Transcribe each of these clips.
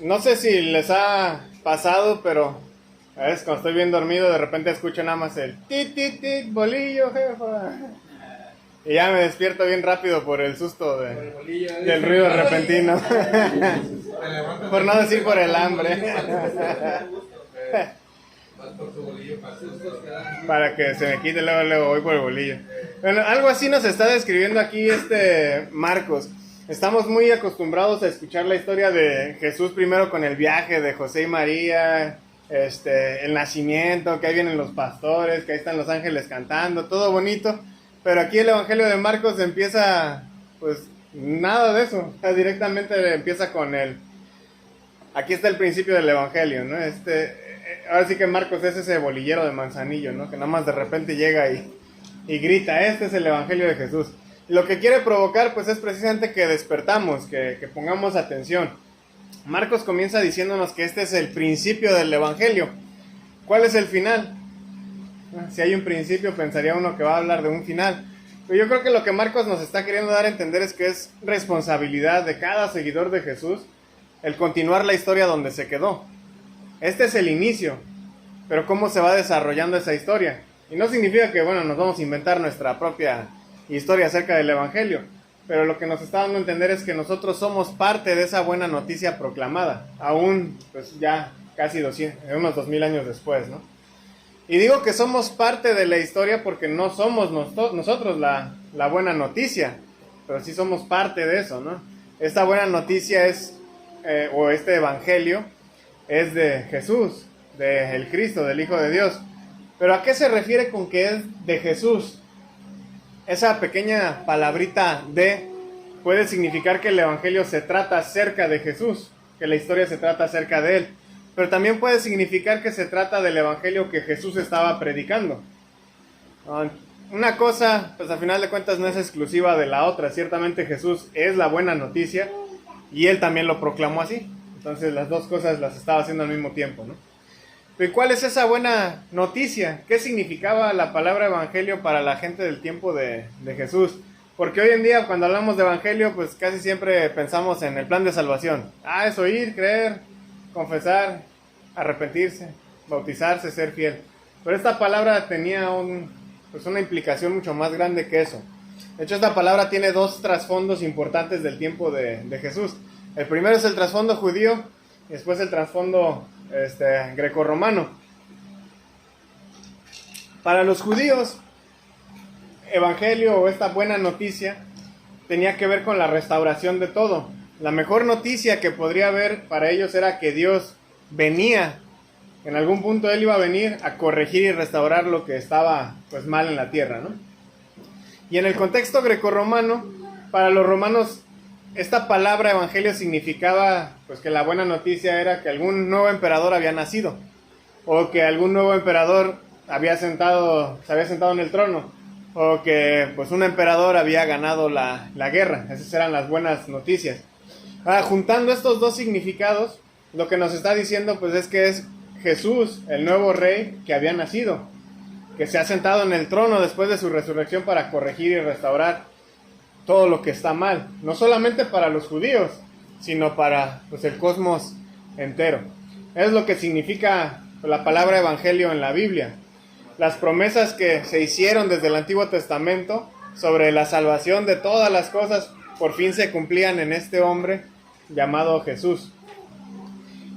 No sé si les ha pasado, pero a veces cuando estoy bien dormido de repente escucho nada más el tit tit tit, bolillo, jefa. Y ya me despierto bien rápido por el susto del ruido repentino. Por no decir por el hambre. Para que se me quite luego voy por el bolillo. Bueno, algo así nos está describiendo aquí Marcos. Estamos muy acostumbrados a escuchar la historia de Jesús primero con el viaje de José y María, el nacimiento, que ahí vienen los pastores, que ahí están los ángeles cantando, todo bonito. Pero aquí el Evangelio de Marcos empieza, pues, nada de eso. Directamente empieza con aquí está el principio del Evangelio, ¿no? Ahora sí que Marcos es ese bolillero de Manzanillo, ¿no? Que nada más de repente llega y grita, este es el Evangelio de Jesús. Lo que quiere provocar, pues, es precisamente que despertamos, que pongamos atención. Marcos comienza diciéndonos que este es el principio del Evangelio. ¿Cuál es el final? Si hay un principio, pensaría uno que va a hablar de un final. Pero yo creo que lo que Marcos nos está queriendo dar a entender es que es responsabilidad de cada seguidor de Jesús el continuar la historia donde se quedó. Este es el inicio, pero ¿cómo se va desarrollando esa historia? Y no significa que, bueno, nos vamos a inventar nuestra propia historia acerca del Evangelio, pero lo que nos está dando a entender es que nosotros somos parte de esa buena noticia proclamada, aún, pues ya casi unos 2000 años después, ¿no? Y digo que somos parte de la historia porque no somos nosotros la buena noticia, pero sí somos parte de eso, ¿no? Esta buena noticia o este Evangelio, es de Jesús, del Cristo, del Hijo de Dios. Pero ¿a qué se refiere con que es de Jesús? Esa pequeña palabrita de puede significar que el Evangelio se trata acerca de Jesús, que la historia se trata acerca de Él. Pero también puede significar que se trata del Evangelio que Jesús estaba predicando. Una cosa, pues al final de cuentas no es exclusiva de la otra. Ciertamente Jesús es la buena noticia y Él también lo proclamó así. Entonces las dos cosas las estaba haciendo al mismo tiempo, ¿no? ¿Y cuál es esa buena noticia? ¿Qué significaba la palabra evangelio para la gente del tiempo de Jesús? Porque hoy en día cuando hablamos de evangelio, pues casi siempre pensamos en el plan de salvación. Es oír, creer, confesar, arrepentirse, bautizarse, ser fiel. Pero esta palabra tenía una implicación mucho más grande que eso. De hecho, esta palabra tiene dos trasfondos importantes del tiempo de Jesús. El primero es el trasfondo judío y después el trasfondo grecorromano. Para los judíos, evangelio o esta buena noticia tenía que ver con la restauración de todo. La mejor noticia que podría haber para ellos era que Dios venía, en algún punto Él iba a venir a corregir y restaurar lo que estaba pues mal en la tierra, ¿no? Y en el contexto grecorromano, para los romanos, esta palabra evangelio significaba pues que la buena noticia era que algún nuevo emperador había nacido, o que algún nuevo emperador se había sentado en el trono, o que pues un emperador había ganado la guerra. Esas eran las buenas noticias. Juntando estos dos significados, lo que nos está diciendo pues es que es Jesús, el nuevo rey que había nacido, que se ha sentado en el trono después de su resurrección para corregir y restaurar todo lo que está mal, no solamente para los judíos, sino para pues, el cosmos entero. Es lo que significa la palabra evangelio en la Biblia. Las promesas que se hicieron desde el Antiguo Testamento sobre la salvación de todas las cosas, por fin se cumplían en este hombre llamado Jesús.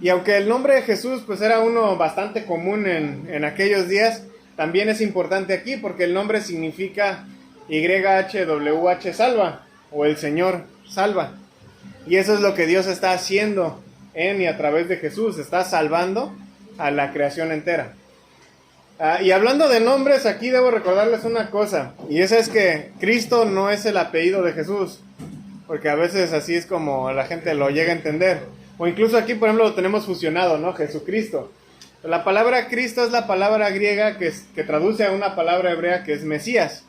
Y aunque el nombre de Jesús pues era uno bastante común en aquellos días, también es importante aquí porque el nombre significa YHWH salva, o el Señor salva. Y eso es lo que Dios está haciendo en y a través de Jesús, está salvando a la creación entera. Y hablando de nombres, aquí debo recordarles una cosa, y esa es que Cristo no es el apellido de Jesús, porque a veces así es como la gente lo llega a entender, o incluso aquí por ejemplo lo tenemos fusionado, ¿no? Jesucristo. La palabra Cristo es la palabra griega que traduce a una palabra hebrea que es Mesías.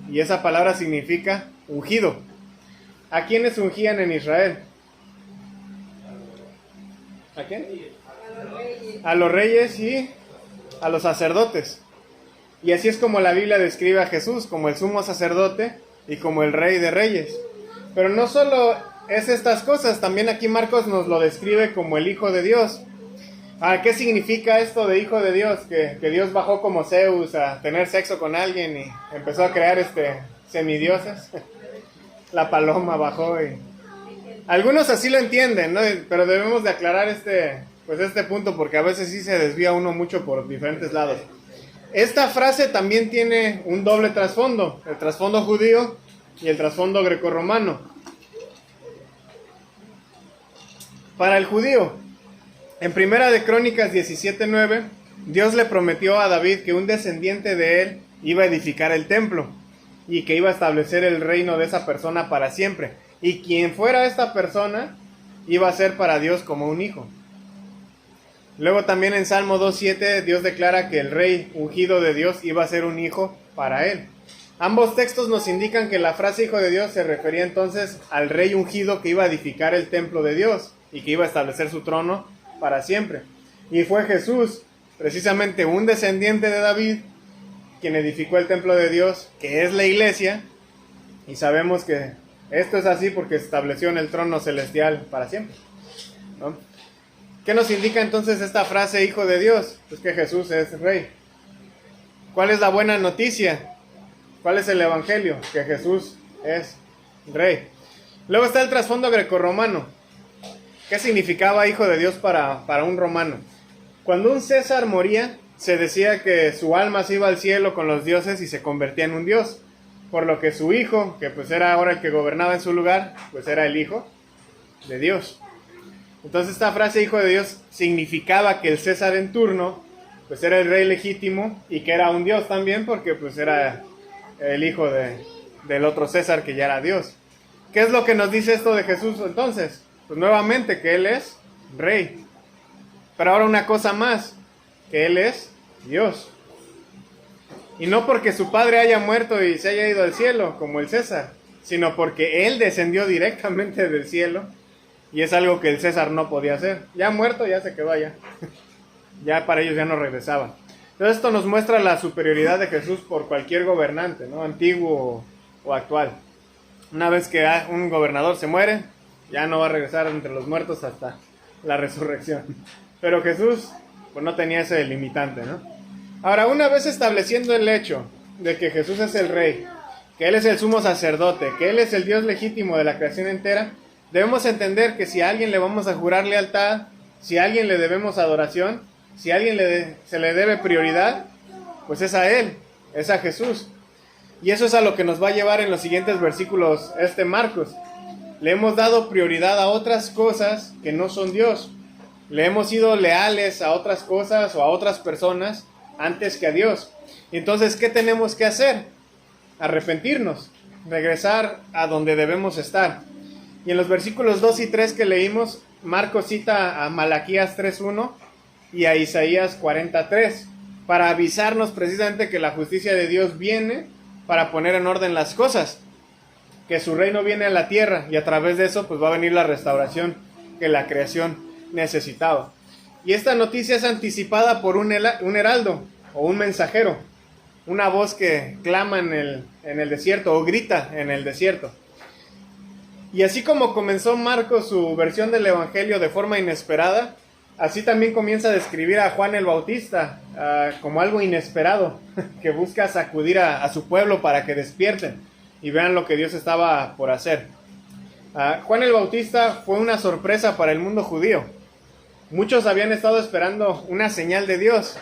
Y esa palabra significa ungido. ¿A quiénes ungían en Israel? ¿A quién? A los reyes y a los sacerdotes. Y así es como la Biblia describe a Jesús, como el sumo sacerdote y como el rey de reyes. Pero no solo es estas cosas. También aquí Marcos nos lo describe como el Hijo de Dios. ¿Qué significa esto de Hijo de Dios? Que Dios bajó como Zeus a tener sexo con alguien y empezó a crear semidioses. La paloma bajó y... Algunos así lo entienden, ¿no? Pero debemos de aclarar este punto porque a veces sí se desvía uno mucho por diferentes lados. Esta frase también tiene un doble trasfondo, el trasfondo judío y el trasfondo grecorromano. Para el judío, en Primera de Crónicas 17:9, Dios le prometió a David que un descendiente de él iba a edificar el templo y que iba a establecer el reino de esa persona para siempre. Y quien fuera esta persona iba a ser para Dios como un hijo. Luego también en Salmo 2:7 Dios declara que el rey ungido de Dios iba a ser un hijo para él. Ambos textos nos indican que la frase hijo de Dios se refería entonces al rey ungido que iba a edificar el templo de Dios y que iba a establecer su trono para siempre. Y fue Jesús, precisamente un descendiente de David, quien edificó el templo de Dios, que es la iglesia, y sabemos que esto es así porque estableció en el trono celestial para siempre, ¿no? ¿Qué nos indica entonces esta frase hijo de Dios? Pues que Jesús es rey. ¿Cuál es la buena noticia? ¿Cuál es el evangelio? Que Jesús es rey. Luego está el trasfondo grecorromano. ¿Qué significaba hijo de Dios para un romano? Cuando un César moría, se decía que su alma se iba al cielo con los dioses y se convertía en un dios. Por lo que su hijo, que pues era ahora el que gobernaba en su lugar, pues era el hijo de Dios. Entonces esta frase hijo de Dios significaba que el César en turno pues era el rey legítimo y que era un dios también porque pues era el hijo del otro César que ya era Dios. ¿Qué es lo que nos dice esto de Jesús entonces? Pues nuevamente que Él es rey. Pero ahora una cosa más, que Él es Dios. Y no porque su padre haya muerto y se haya ido al cielo como el César, sino porque Él descendió directamente del cielo. Y es algo que el César no podía hacer. Ya muerto, ya se quedó allá. Ya para ellos ya no regresaban. Entonces esto nos muestra la superioridad de Jesús por cualquier gobernante, ¿no? Antiguo o actual. Una vez que un gobernador se muere, ya no va a regresar entre los muertos hasta la resurrección. Pero Jesús, pues no tenía ese limitante, ¿no? Ahora, una vez estableciendo el hecho de que Jesús es el rey, que Él es el sumo sacerdote, que Él es el Dios legítimo de la creación entera, debemos entender que si a alguien le vamos a jurar lealtad, si a alguien le debemos adoración, si a alguien se le debe prioridad, pues es a Él, es a Jesús. Y eso es a lo que nos va a llevar en los siguientes versículos Marcos. Le hemos dado prioridad a otras cosas que no son Dios. Le hemos sido leales a otras cosas o a otras personas antes que a Dios. Y entonces, ¿qué tenemos que hacer? Arrepentirnos, regresar a donde debemos estar. Y en los versículos 2 y 3 que leímos, Marcos cita a Malaquías 3:1 y a Isaías 40:3 para avisarnos precisamente que la justicia de Dios viene para poner en orden las cosas, que su reino viene a la tierra y a través de eso pues va a venir la restauración que la creación necesitaba. Y esta noticia es anticipada por un heraldo o un mensajero, una voz que clama en el desierto o grita en el desierto. Y así como comenzó Marcos su versión del Evangelio de forma inesperada, así también comienza a describir a Juan el Bautista como algo inesperado, que busca sacudir a su pueblo para que despierten y vean lo que Dios estaba por hacer. Juan el Bautista fue una sorpresa para el mundo judío. Muchos habían estado esperando una señal de Dios.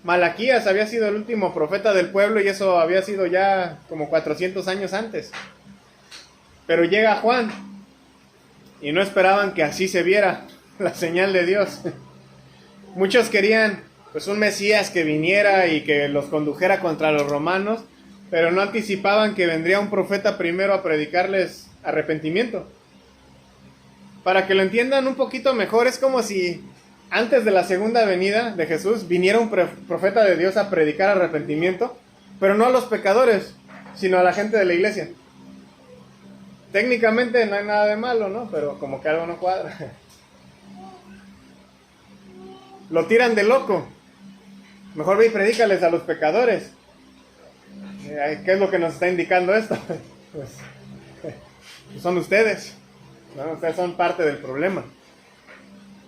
Malaquías había sido el último profeta del pueblo y eso había sido ya como 400 años antes. Pero llega Juan y no esperaban que así se viera la señal de Dios. Muchos querían pues un Mesías que viniera y que los condujera contra los romanos, pero no anticipaban que vendría un profeta primero a predicarles arrepentimiento. Para que lo entiendan un poquito mejor, es como si antes de la segunda venida de Jesús viniera un profeta de Dios a predicar arrepentimiento, pero no a los pecadores, sino a la gente de la iglesia. Técnicamente no hay nada de malo, ¿no? Pero como que algo no cuadra. Lo tiran de loco. Mejor ve y predícales a los pecadores. ¿Qué es lo que nos está indicando esto? Pues son ustedes. ¿no? Ustedes son parte del problema.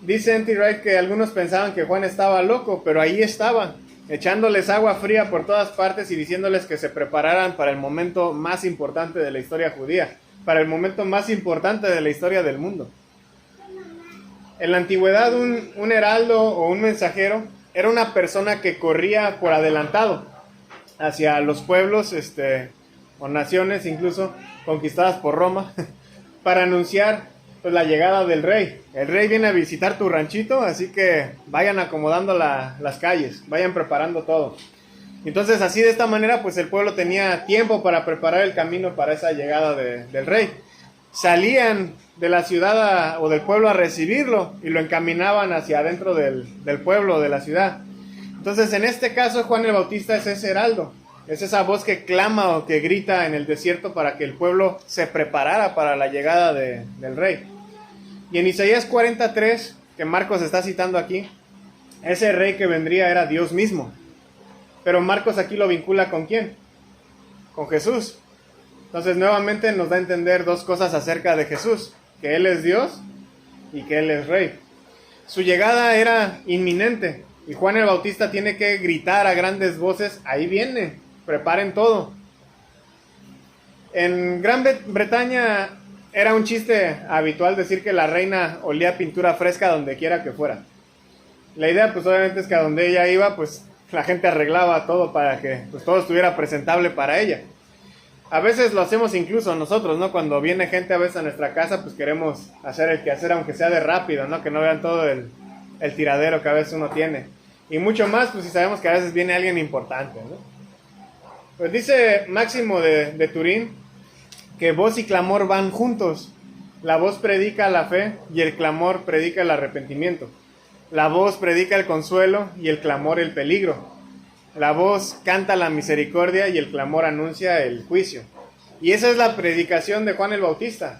Dice N.T. Wright que algunos pensaban que Juan estaba loco, pero ahí estaba, echándoles agua fría por todas partes y diciéndoles que se prepararan para el momento más importante de la historia judía, para el momento más importante de la historia del mundo. En la antigüedad, un heraldo o un mensajero era una persona que corría por adelantado hacia los pueblos o naciones incluso conquistadas por Roma para anunciar pues la llegada del rey. El rey viene a visitar tu ranchito, así que vayan acomodando las calles, vayan preparando todo. Entonces así de esta manera pues el pueblo tenía tiempo para preparar el camino para esa llegada del rey. Salían de la ciudad o del pueblo a recibirlo y lo encaminaban hacia adentro del pueblo, de la ciudad. Entonces en este caso Juan el Bautista es ese heraldo, es esa voz que clama o que grita en el desierto para que el pueblo se preparara para la llegada del rey. Y en Isaías 43, que Marcos está citando aquí, ese rey que vendría era Dios mismo. Pero Marcos aquí lo vincula ¿con quién? Con Jesús. Entonces nuevamente nos da a entender dos cosas acerca de Jesús, que Él es Dios y que Él es rey. Su llegada era inminente y Juan el Bautista tiene que gritar a grandes voces, ahí viene, preparen todo. En Gran Bretaña era un chiste habitual decir que la reina olía a pintura fresca donde quiera que fuera. La idea pues obviamente es que a donde ella iba pues la gente arreglaba todo para que pues todo estuviera presentable para ella. A veces lo hacemos incluso nosotros, ¿no? Cuando viene gente a veces a nuestra casa pues queremos hacer el quehacer aunque sea de rápido, ¿no? Que no vean todo el tiradero que a veces uno tiene. Y mucho más pues si sabemos que a veces viene alguien importante, ¿no? Pues dice Máximo de Turín que voz y clamor van juntos. La voz predica la fe y el clamor predica el arrepentimiento. La voz predica el consuelo y el clamor el peligro. La voz canta la misericordia y el clamor anuncia el juicio. Y esa es la predicación de Juan el Bautista.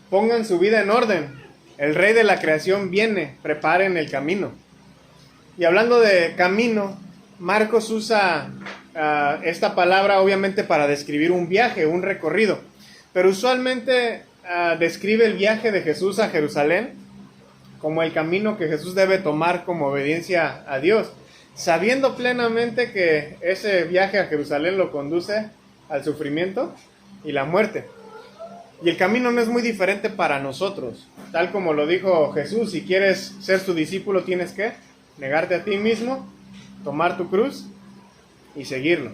Pongan su vida en orden. El rey de la creación viene, preparen el camino. Y hablando de camino, Marcos usa esta palabra obviamente para describir un viaje, un recorrido. Pero usualmente describe el viaje de Jesús a Jerusalén como el camino que Jesús debe tomar como obediencia a Dios, sabiendo plenamente que ese viaje a Jerusalén lo conduce al sufrimiento y la muerte. Y el camino no es muy diferente para nosotros. Tal como lo dijo Jesús, si quieres ser su discípulo tienes que negarte a ti mismo, tomar tu cruz y seguirlo.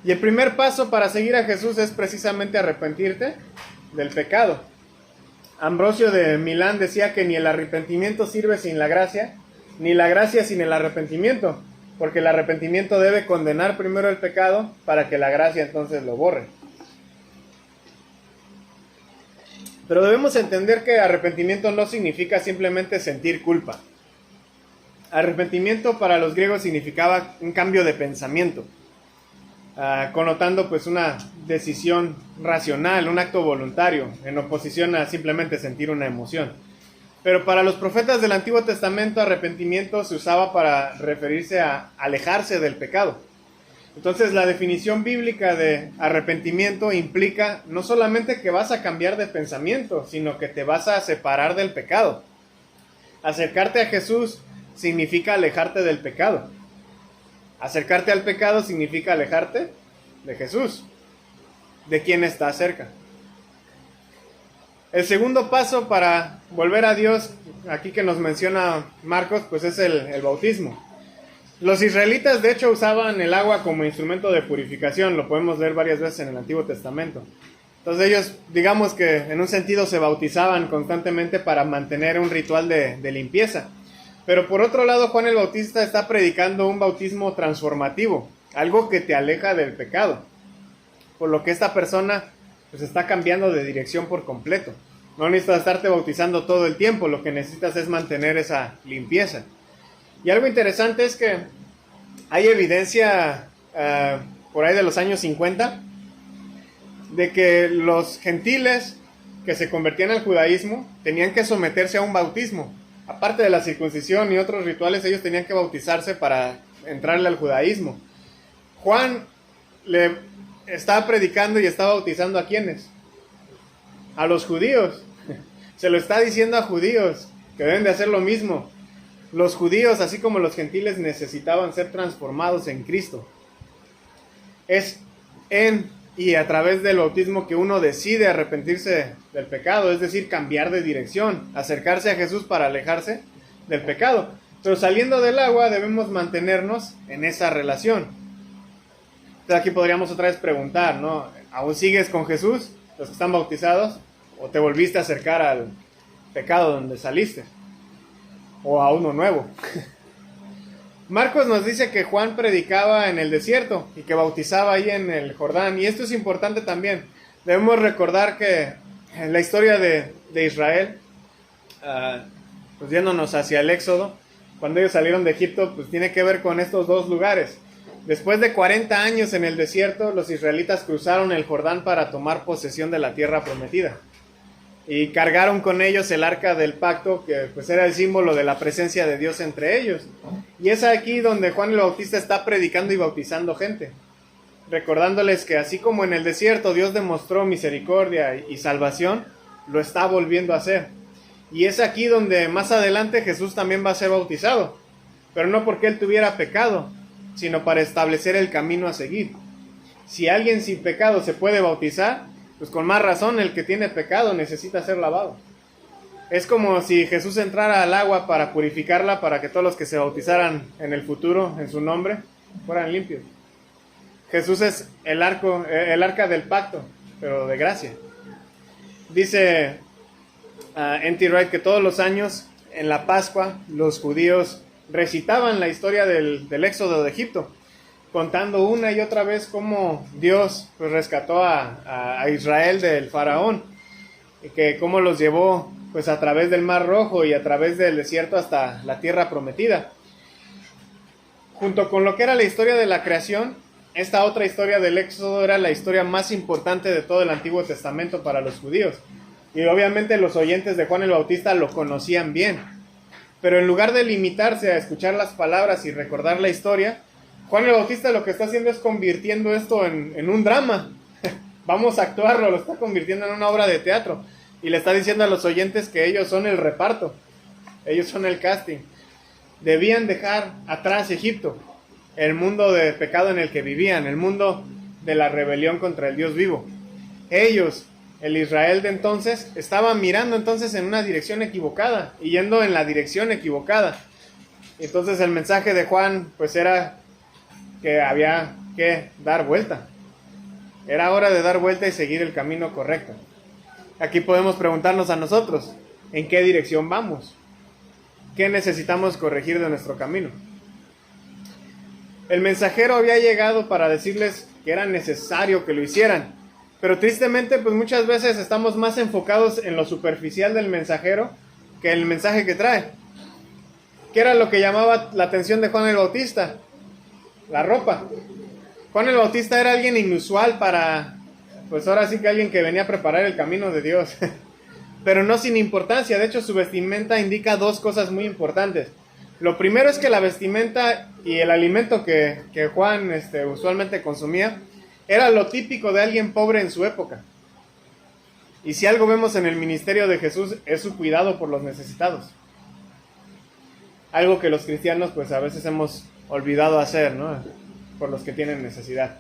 Y el primer paso para seguir a Jesús es precisamente arrepentirte del pecado. Ambrosio de Milán decía que ni el arrepentimiento sirve sin la gracia, ni la gracia sin el arrepentimiento, porque el arrepentimiento debe condenar primero el pecado para que la gracia entonces lo borre. Pero debemos entender que arrepentimiento no significa simplemente sentir culpa. Arrepentimiento para los griegos significaba un cambio de pensamiento, connotando pues una decisión racional, un acto voluntario, en oposición a simplemente sentir una emoción. Pero para los profetas del Antiguo Testamento, arrepentimiento se usaba para referirse a alejarse del pecado. Entonces la definición bíblica de arrepentimiento implica no solamente que vas a cambiar de pensamiento, sino que te vas a separar del pecado. Acercarte a Jesús significa alejarte del pecado. Acercarte al pecado significa alejarte de Jesús, de quien está cerca. El segundo paso para volver a Dios, aquí que nos menciona Marcos, pues es el bautismo. Los israelitas de hecho usaban el agua como instrumento de purificación, lo podemos leer varias veces en el Antiguo Testamento. Entonces ellos, digamos que en un sentido se bautizaban constantemente para mantener un ritual de limpieza. Pero por otro lado, Juan el Bautista está predicando un bautismo transformativo, algo que te aleja del pecado, por lo que esta persona pues está cambiando de dirección por completo. No necesitas estarte bautizando todo el tiempo, lo que necesitas es mantener esa limpieza. Y algo interesante es que hay evidencia por ahí de los años 50 de que los gentiles que se convertían al judaísmo tenían que someterse a un bautismo. Aparte de la circuncisión y otros rituales, ellos tenían que bautizarse para entrarle al judaísmo. Juan le está predicando y está bautizando ¿a quiénes? A los judíos. Se lo está diciendo a judíos que deben de hacer lo mismo. Los judíos, así como los gentiles, necesitaban ser transformados en Cristo. Es en y a través del bautismo que uno decide arrepentirse del pecado, es decir, cambiar de dirección, acercarse a Jesús para alejarse del pecado. Pero saliendo del agua debemos mantenernos en esa relación. Entonces aquí podríamos otra vez preguntar, ¿no? ¿Aún sigues con Jesús, los que están bautizados? ¿O te volviste a acercar al pecado donde saliste? ¿O a uno nuevo? Marcos nos dice que Juan predicaba en el desierto y que bautizaba ahí en el Jordán. Y esto es importante también. Debemos recordar que en la historia de Israel, pues yéndonos hacia el Éxodo, cuando ellos salieron de Egipto, pues tiene que ver con estos dos lugares. Después de 40 años en el desierto, los israelitas cruzaron el Jordán para tomar posesión de la tierra prometida. Y cargaron con ellos el arca del pacto, que pues era el símbolo de la presencia de Dios entre ellos. Y es aquí donde Juan el Bautista está predicando y bautizando gente, recordándoles que así como en el desierto Dios demostró misericordia y salvación, lo está volviendo a hacer. Y es aquí donde más adelante Jesús también va a ser bautizado, pero no porque él tuviera pecado, sino para establecer el camino a seguir. Si alguien sin pecado se puede bautizar, pues con más razón el que tiene pecado necesita ser lavado. Es como si Jesús entrara al agua para purificarla, para que todos los que se bautizaran en el futuro, en su nombre, fueran limpios. Jesús es el arca del pacto, pero de gracia. Dice N.T. Wright que todos los años, en la Pascua, los judíos recitaban la historia del éxodo de Egipto, contando una y otra vez cómo Dios pues rescató a Israel del faraón, y que cómo los llevó pues a través del Mar Rojo y a través del desierto hasta la tierra prometida. Junto con lo que era la historia de la creación, esta otra historia del Éxodo era la historia más importante de todo el Antiguo Testamento para los judíos. Y obviamente los oyentes de Juan el Bautista lo conocían bien. Pero en lugar de limitarse a escuchar las palabras y recordar la historia, Juan el Bautista lo que está haciendo es convirtiendo esto en un drama. Vamos a actuarlo, lo está convirtiendo en una obra de teatro. Y le está diciendo a los oyentes que ellos son el reparto. Ellos son el casting. Debían dejar atrás Egipto, el mundo de pecado en el que vivían, el mundo de la rebelión contra el Dios vivo. Ellos, el Israel de entonces, estaban mirando entonces en una dirección equivocada y yendo en la dirección equivocada. Entonces el mensaje de Juan pues era que había que dar vuelta. Era hora de dar vuelta y seguir el camino correcto. Aquí podemos preguntarnos a nosotros, ¿en qué dirección vamos? ¿Qué necesitamos corregir de nuestro camino? El mensajero había llegado para decirles que era necesario que lo hicieran, pero tristemente pues muchas veces estamos más enfocados en lo superficial del mensajero que en el mensaje que trae. ¿Qué era lo que llamaba la atención de Juan el Bautista? La ropa. Juan el Bautista era alguien inusual para, pues ahora sí que alguien que venía a preparar el camino de Dios. Pero no sin importancia. De hecho, su vestimenta indica dos cosas muy importantes. Lo primero es que la vestimenta y el alimento que Juan usualmente consumía era lo típico de alguien pobre en su época. Y si algo vemos en el ministerio de Jesús es su cuidado por los necesitados. Algo que los cristianos pues a veces hemos olvidado hacer, ¿no? Por los que tienen necesidad.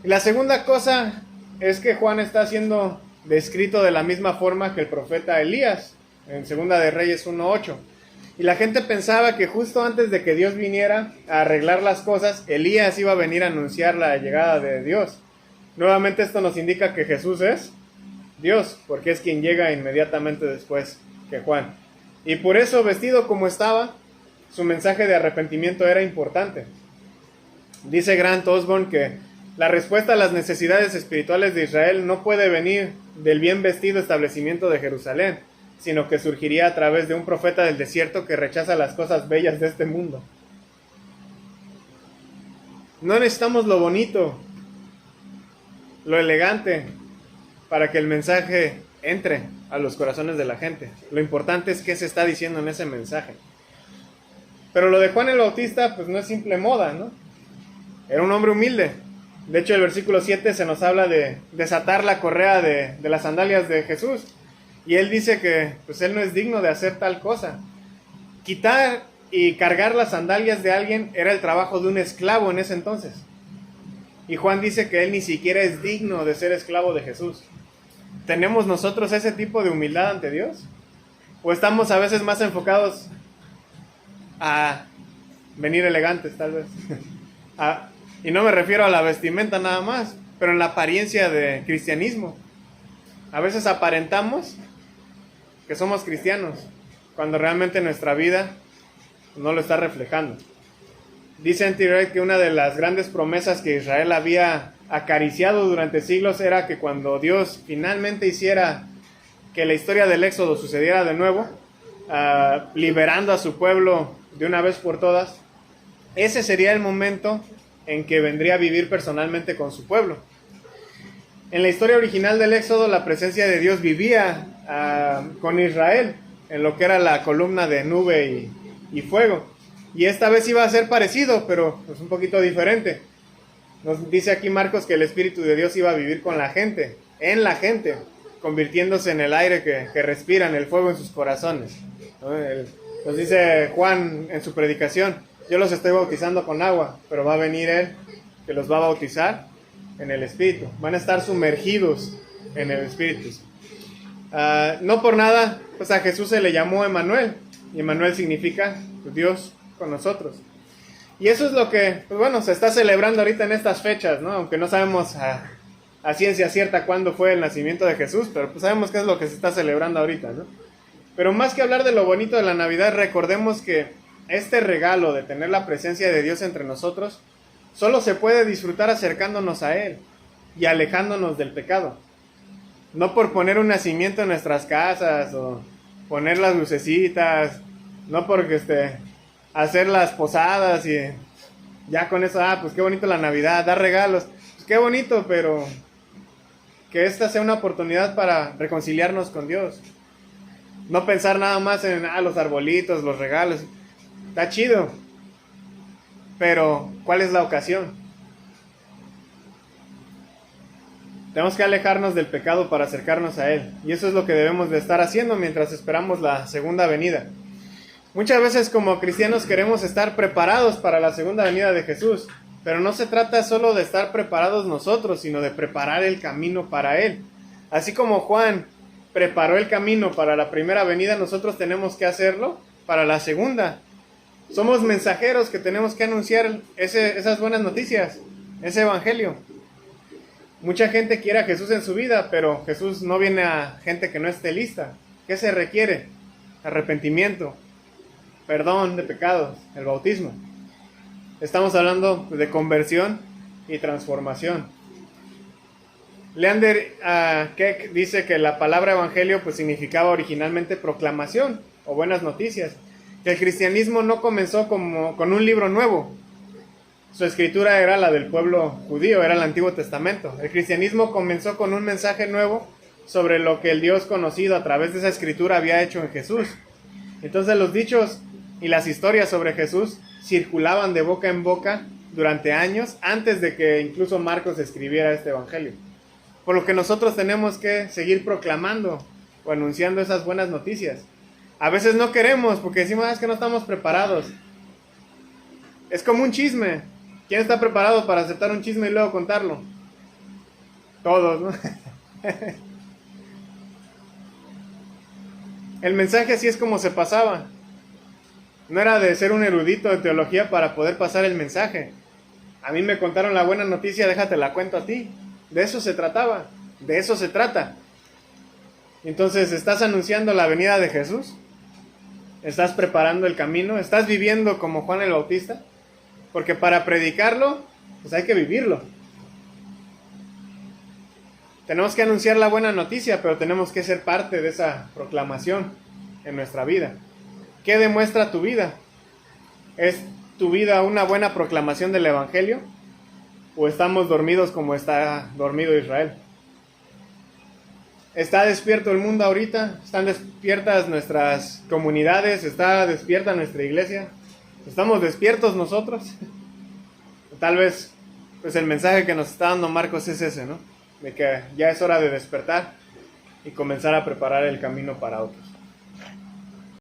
Y la segunda cosa es que Juan está siendo descrito de la misma forma que el profeta Elías, en Segunda de Reyes 1:8. Y la gente pensaba que justo antes de que Dios viniera a arreglar las cosas, Elías iba a venir a anunciar la llegada de Dios. Nuevamente esto nos indica que Jesús es Dios, porque es quien llega inmediatamente después que Juan. Y por eso, vestido como estaba, su mensaje de arrepentimiento era importante. Dice Grant Osborne que la respuesta a las necesidades espirituales de Israel no puede venir del bien vestido establecimiento de Jerusalén, sino que surgiría a través de un profeta del desierto que rechaza las cosas bellas de este mundo. No necesitamos lo bonito, lo elegante, para que el mensaje entre a los corazones de la gente. Lo importante es qué se está diciendo en ese mensaje. Pero lo de Juan el Bautista, pues no es simple moda, ¿no? Era un hombre humilde. De hecho, el versículo 7 se nos habla de desatar la correa de las sandalias de Jesús. Y él dice que pues él no es digno de hacer tal cosa. Quitar y cargar las sandalias de alguien era el trabajo de un esclavo en ese entonces. Y Juan dice que él ni siquiera es digno de ser esclavo de Jesús. ¿Tenemos nosotros ese tipo de humildad ante Dios? ¿O estamos a veces más enfocados a venir elegantes, tal vez? Y no me refiero a la vestimenta nada más, pero en la apariencia de cristianismo. A veces aparentamos que somos cristianos, cuando realmente nuestra vida no lo está reflejando. Dice N.T. Wright que una de las grandes promesas que Israel había acariciado durante siglos era que cuando Dios finalmente hiciera que la historia del Éxodo sucediera de nuevo, liberando a su pueblo de una vez por todas, ese sería el momento en que vendría a vivir personalmente con su pueblo. En la historia original del Éxodo, la presencia de Dios vivía con Israel, en lo que era la columna de nube y fuego. Y esta vez iba a ser parecido, pero pues un poquito diferente. Nos dice aquí Marcos que el Espíritu de Dios iba a vivir con la gente, en la gente, convirtiéndose en el aire que respiran, el fuego en sus corazones. Nos dice Juan en su predicación: yo los estoy bautizando con agua, pero va a venir Él que los va a bautizar en el Espíritu. Van a estar sumergidos en el Espíritu. No por nada, pues a Jesús se le llamó Emmanuel, y Emmanuel significa Dios con nosotros. Y eso es lo que, pues bueno, se está celebrando ahorita en estas fechas, ¿no? Aunque no sabemos a ciencia cierta cuándo fue el nacimiento de Jesús, pero pues sabemos qué es lo que se está celebrando ahorita, ¿no? Pero más que hablar de lo bonito de la Navidad, recordemos que este regalo de tener la presencia de Dios entre nosotros solo se puede disfrutar acercándonos a Él y alejándonos del pecado. No por poner un nacimiento en nuestras casas o poner las lucecitas, no porque hacer las posadas y ya con eso, pues qué bonito la Navidad, dar regalos, pues qué bonito, pero que esta sea una oportunidad para reconciliarnos con Dios. No pensar nada más en los arbolitos, los regalos, está chido, pero ¿cuál es la ocasión? Tenemos que alejarnos del pecado para acercarnos a Él, y eso es lo que debemos de estar haciendo mientras esperamos la segunda venida. Muchas veces como cristianos queremos estar preparados para la segunda venida de Jesús, pero no se trata solo de estar preparados nosotros, sino de preparar el camino para Él. Así como Juan preparó el camino para la primera venida, nosotros tenemos que hacerlo para la segunda. Somos mensajeros que tenemos que anunciar esas buenas noticias, ese evangelio. Mucha gente quiere a Jesús en su vida, pero Jesús no viene a gente que no esté lista. ¿Qué se requiere? Arrepentimiento, perdón de pecados, el bautismo. Estamos hablando de conversión y transformación. Leander Keck dice que la palabra evangelio pues significaba originalmente proclamación o buenas noticias. Que el cristianismo no comenzó con un libro nuevo. Su escritura era la del pueblo judío, era el Antiguo Testamento. El cristianismo comenzó con un mensaje nuevo sobre lo que el Dios conocido a través de esa escritura había hecho en Jesús. Entonces los dichos y las historias sobre Jesús circulaban de boca en boca durante años antes de que incluso Marcos escribiera este evangelio. Por lo que nosotros tenemos que seguir proclamando o anunciando esas buenas noticias. A veces no queremos porque decimos, es que no estamos preparados. Es como un chisme. ¿Quién está preparado para aceptar un chisme y luego contarlo? Todos, ¿no? El mensaje así es como se pasaba. No era de ser un erudito de teología para poder pasar el mensaje. A mí me contaron la buena noticia, déjate la cuento a ti. De eso se trataba, de eso se trata. Entonces, ¿estás anunciando la venida de Jesús? ¿Estás preparando el camino? ¿Estás viviendo como Juan el Bautista? Porque para predicarlo, pues hay que vivirlo. Tenemos que anunciar la buena noticia, pero tenemos que ser parte de esa proclamación en nuestra vida. ¿Qué demuestra tu vida? ¿Es tu vida una buena proclamación del Evangelio? ¿O estamos dormidos como está dormido Israel? ¿Está despierto el mundo ahorita? ¿Están despiertas nuestras comunidades? ¿Está despierta nuestra iglesia? ¿Estamos despiertos nosotros? Tal vez pues el mensaje que nos está dando Marcos es ese, ¿no? De que ya es hora de despertar. y comenzar a preparar el camino para otros.